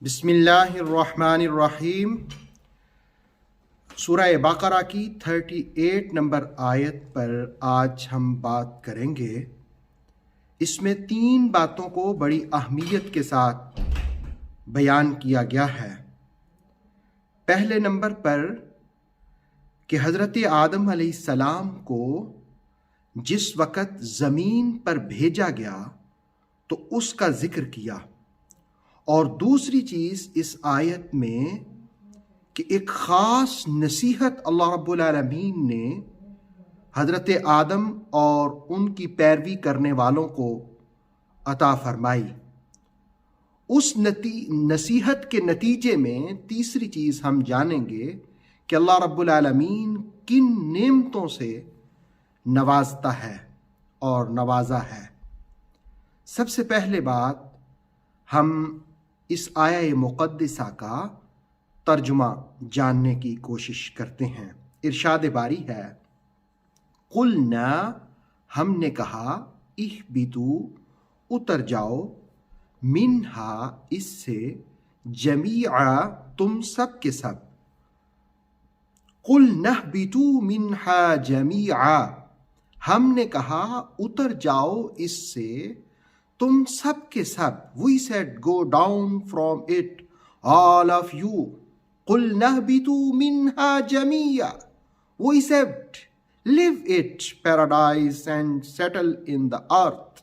بسم اللہ الرحمن الرحیم۔ سورہ بقرہ کی 38 نمبر آیت پر آج ہم بات کریں گے۔ اس میں 3 باتوں کو بڑی اہمیت کے ساتھ بیان کیا گیا ہے۔ پہلے نمبر پر کہ حضرت آدم علیہ السلام کو جس وقت زمین پر بھیجا گیا تو اس کا ذکر کیا، اور دوسری چیز اس آیت میں کہ ایک خاص نصیحت اللہ رب العالمین نے حضرت آدم اور ان کی پیروی کرنے والوں کو عطا فرمائی۔ اس نصیحت کے نتیجے میں تیسری چیز ہم جانیں گے کہ اللہ رب العالمین کن نعمتوں سے نوازتا ہے اور نوازا ہے۔ سب سے پہلے بات، ہم اس آیہ مقدسہ کا ترجمہ جاننے کی کوشش کرتے ہیں۔ ارشاد باری ہے، قلنا، ہم نے کہا، اہبطوا، اتر جاؤ، منہا، اس سے، جمیعا، تم سب کے سب۔ قلنا اہبطوا منہا جمیعا، ہم نے کہا اتر جاؤ اس سے تم سب کے سب۔ We said go down from it, all of you. قُلْنَا اهْبِطُوا مِنْهَا جَمِيعًا. We said live it, paradise, and settle in the earth.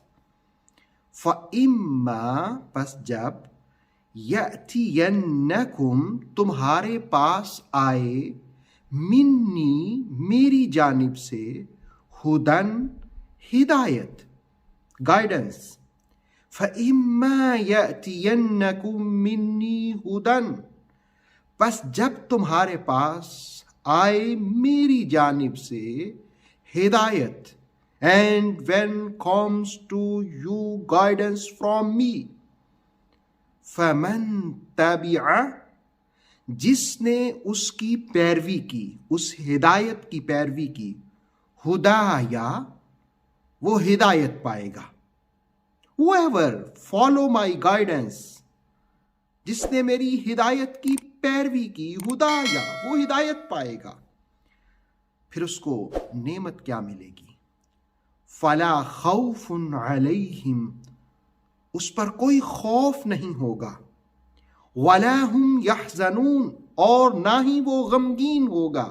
فَإِمَّا، پس جب، يَأْتِيَنَّكُمْ، تمہارے پاس آئے، منی، میری جانب سے، ہدن، ہدایت، گائیڈنس۔ فَإِمَّا يَأْتِيَنَّكُمْ مِنِّي هُدًى، پس جب تمہارے پاس آئے میری جانب سے ہدایت، and when comes to you guidance from me، فَمَن تَبِعَ، جس نے اس کی پیروی کی، اس ہدایت کی پیروی کی، ہدایہ، وہ ہدایت پائے گا۔ Whoever follow my guidance، جس نے میری ہدایت کی پیروی کی، ہدایہ، وہ ہدایت پائے گا۔ پھر اس کو نعمت کیا ملے گی؟ فلا خوف علیہم، اس پر کوئی خوف نہیں ہوگا، ولا ہم یحزنون، اور نہ ہی وہ غمگین ہوگا۔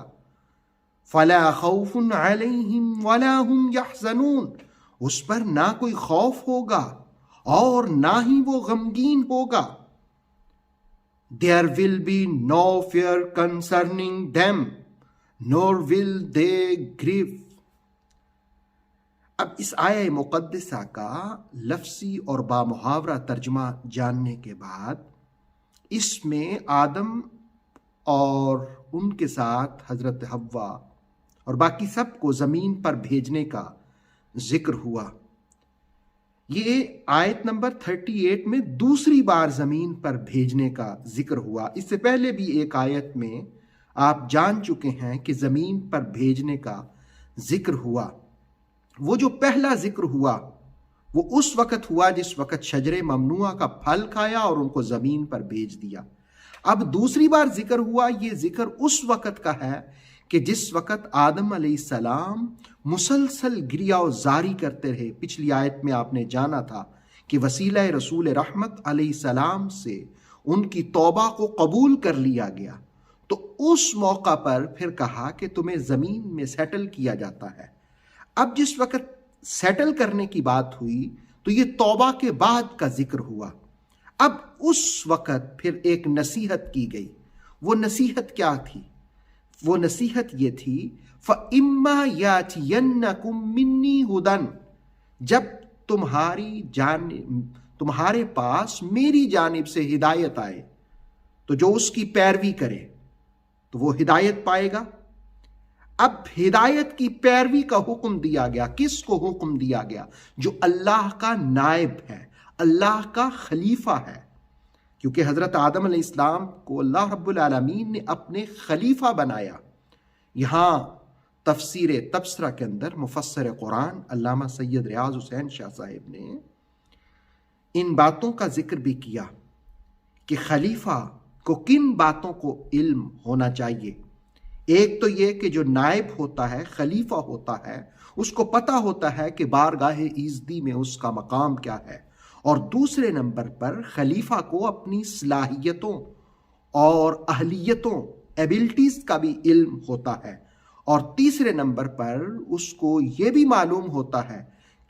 فلا خوف علیہم ولا ہم یحزنون، اس پر نہ کوئی خوف ہوگا اور نہ ہی وہ غمگین ہوگا۔ There will be no fear concerning them, nor will they grieve۔ اب اس آیہ مقدسہ کا لفظی اور بامحاورہ ترجمہ جاننے کے بعد، اس میں آدم اور ان کے ساتھ حضرت حوا اور باقی سب کو زمین پر بھیجنے کا ذکر ہوا۔ یہ آیت نمبر 38 میں دوسری بار زمین پر بھیجنے کا ذکر ہوا۔ اس سے پہلے بھی ایک آیت میں آپ جان چکے ہیں کہ زمین پر بھیجنے کا ذکر ہوا۔ وہ جو پہلا ذکر ہوا وہ اس وقت ہوا جس وقت شجر ممنوعہ کا پھل کھایا اور ان کو زمین پر بھیج دیا۔ اب دوسری بار ذکر ہوا، یہ ذکر اس وقت کا ہے کہ جس وقت آدم علیہ السلام مسلسل گریہ و زاری کرتے رہے۔ پچھلی آیت میں آپ نے جانا تھا کہ وسیلہ رسول رحمت علیہ السلام سے ان کی توبہ کو قبول کر لیا گیا، تو اس موقع پر پھر کہا کہ تمہیں زمین میں سیٹل کیا جاتا ہے۔ اب جس وقت سیٹل کرنے کی بات ہوئی تو یہ توبہ کے بعد کا ذکر ہوا۔ اب اس وقت پھر ایک نصیحت کی گئی۔ وہ نصیحت کیا تھی؟ وہ نصیحت یہ تھی، فَإِمَّا يَأْتِيَنَّكُم مِّنِّي هُدًى، جب تمہارے پاس میری جانب سے ہدایت آئے تو جو اس کی پیروی کرے تو وہ ہدایت پائے گا۔ اب ہدایت کی پیروی کا حکم دیا گیا۔ کس کو حکم دیا گیا؟ جو اللہ کا نائب ہے، اللہ کا خلیفہ ہے، کیونکہ حضرت آدم علیہ السلام کو اللہ رب العالمین نے اپنے خلیفہ بنایا۔ یہاں تفسیر تبصرہ کے اندر مفسر قرآن علامہ سید ریاض حسین شاہ صاحب نے ان باتوں کا ذکر بھی کیا کہ خلیفہ کو کن باتوں کو علم ہونا چاہیے۔ ایک تو یہ کہ جو نائب ہوتا ہے، خلیفہ ہوتا ہے، اس کو پتہ ہوتا ہے کہ بارگاہ ایزدی میں اس کا مقام کیا ہے، اور دوسرے نمبر پر خلیفہ کو اپنی صلاحیتوں اور اہلیتوں، ایبلٹیز کا بھی علم ہوتا ہے، اور تیسرے نمبر پر اس کو یہ بھی معلوم ہوتا ہے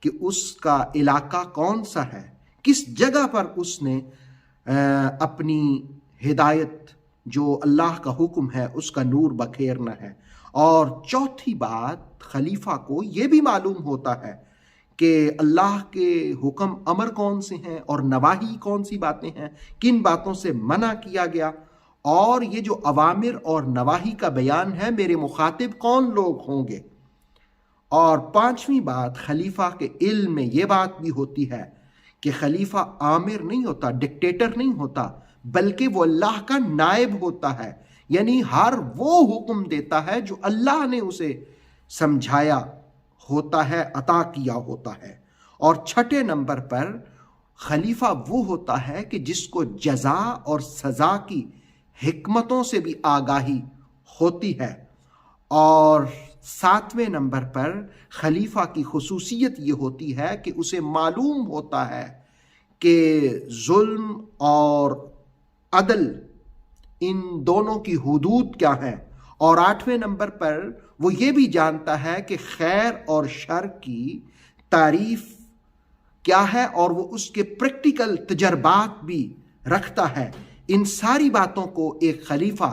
کہ اس کا علاقہ کون سا ہے، کس جگہ پر اس نے اپنی ہدایت جو اللہ کا حکم ہے اس کا نور بکھیرنا ہے۔ اور چوتھی بات، خلیفہ کو یہ بھی معلوم ہوتا ہے کہ اللہ کے حکم امر کون سے ہیں اور نواہی کون سی باتیں ہیں، کن باتوں سے منع کیا گیا، اور یہ جو اوامر اور نواہی کا بیان ہے میرے مخاطب کون لوگ ہوں گے۔ اور پانچویں بات، خلیفہ کے علم میں یہ بات بھی ہوتی ہے کہ خلیفہ آمر نہیں ہوتا، ڈکٹیٹر نہیں ہوتا، بلکہ وہ اللہ کا نائب ہوتا ہے، یعنی ہر وہ حکم دیتا ہے جو اللہ نے اسے سمجھایا ہوتا ہے، عطا کیا ہوتا ہے۔ اور چھٹے نمبر پر خلیفہ وہ ہوتا ہے کہ جس کو جزا اور سزا کی حکمتوں سے بھی آگاہی ہوتی ہے۔ اور ساتویں نمبر پر خلیفہ کی خصوصیت یہ ہوتی ہے کہ اسے معلوم ہوتا ہے کہ ظلم اور عدل ان دونوں کی حدود کیا ہیں، اور آٹھویں نمبر پر وہ یہ بھی جانتا ہے کہ خیر اور شر کی تعریف کیا ہے، اور وہ اس کے پریکٹیکل تجربات بھی رکھتا ہے۔ ان ساری باتوں کو ایک خلیفہ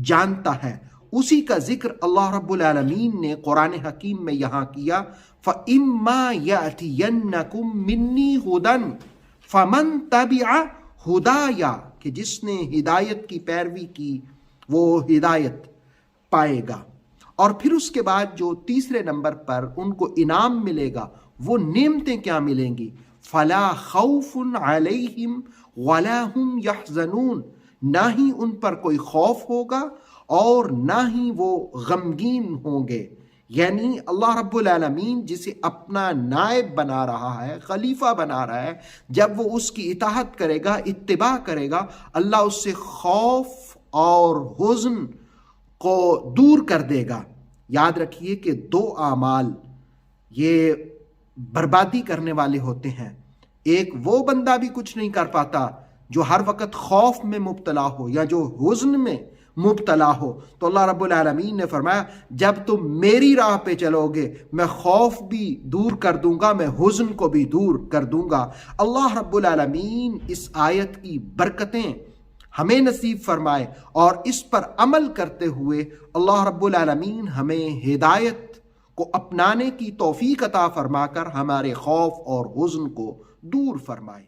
جانتا ہے۔ اسی کا ذکر اللہ رب العالمین نے قرآن حکیم میں یہاں کیا، فَإِمَّا يَأْتِيَنَّكُم مِّنِّي هُدًى فَمَن تَبِعَ ہدایہ، کہ جس نے ہدایت کی پیروی کی وہ ہدایت پائے گا۔ اور پھر اس کے بعد جو تیسرے نمبر پر ان کو انعام ملے گا، وہ نعمتیں کیا ملیں گی؟ فَلَا خَوْفٌ عَلَيْهِمْ وَلَا هُمْ يَحْزَنُونَ، نہ ہی ان پر کوئی خوف ہوگا اور نہ ہی وہ غمگین ہوں گے۔ یعنی اللہ رب العالمین جسے اپنا نائب بنا رہا ہے، خلیفہ بنا رہا ہے، جب وہ اس کی اطاعت کرے گا، اتباع کرے گا، اللہ اس سے خوف اور حزن کو دور کر دے گا۔ یاد رکھیے کہ دو اعمال یہ بربادی کرنے والے ہوتے ہیں۔ ایک وہ بندہ بھی کچھ نہیں کر پاتا جو ہر وقت خوف میں مبتلا ہو یا جو حزن میں مبتلا ہو، تو اللہ رب العالمین نے فرمایا جب تم میری راہ پہ چلو گے میں خوف بھی دور کر دوں گا، میں حزن کو بھی دور کر دوں گا۔ اللہ رب العالمین اس آیت کی برکتیں ہمیں نصیب فرمائے، اور اس پر عمل کرتے ہوئے اللہ رب العالمین ہمیں ہدایت کو اپنانے کی توفیق عطا فرما کر ہمارے خوف اور حزن کو دور فرمائے۔